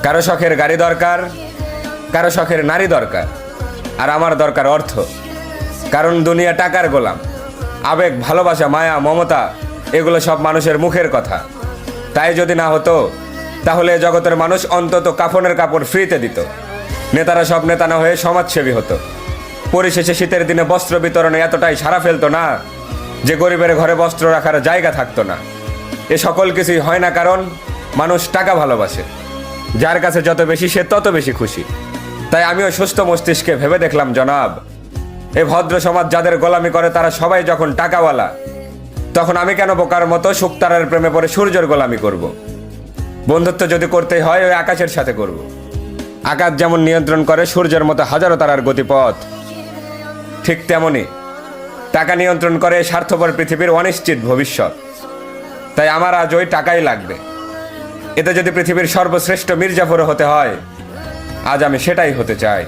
কারো শখের গাড়ি দরকার, কারো শখের নারী দরকার, আর আমার দরকার অর্থ। কারণ দুনিয়া টাকার গোলাম। আবেগ, ভালোবাসা, মায়া, মমতা এগুলো সব মানুষের মুখের কথা। তাই যদি না হতো তাহলে জগতের মানুষ অন্তত কাফনের কাপড় ফ্রিতে দিত। নেতারা সব নেতা না হয়ে সমাজসেবী হতো। পরিশেষে শীতের দিনে বস্ত্র বিতরণে এতটাই সাড়া ফেলতো না যে গরিবের ঘরে বস্ত্র রাখার জায়গা থাকতো না। এ সকল কিছুই হয় না কারণ মানুষ টাকা ভালোবাসে। যার কাছে যত বেশি সে তত বেশি খুশি। তাই আমিও সুস্থ মস্তিষ্কে ভেবে দেখলাম, জনাব, এ ভদ্র সমাজ যাদের গোলামি করে তারা সবাই যখন টাকাওয়ালা, তখন আমি কেন বোকার মতো শুকতারার প্রেমে পড়ে সূর্যের গোলামি করব? বন্ধুত্ব যদি করতেই হয় ওই আকাশের সাথে করব। আকাশ যেমন নিয়ন্ত্রণ করে সূর্যের মতো হাজারো তারার গতিপথ, ঠিক তেমনি টাকা নিয়ন্ত্রণ করে স্বার্থপর পৃথিবীর অনিশ্চিত ভবিষ্যৎ। তাই আমার আজ ওই টাকাই লাগবে। এতে যদি পৃথিবীর সর্বশ্রেষ্ঠ মির্জাফর হতে হয়, আজ আমি সেটাই হতে চাই।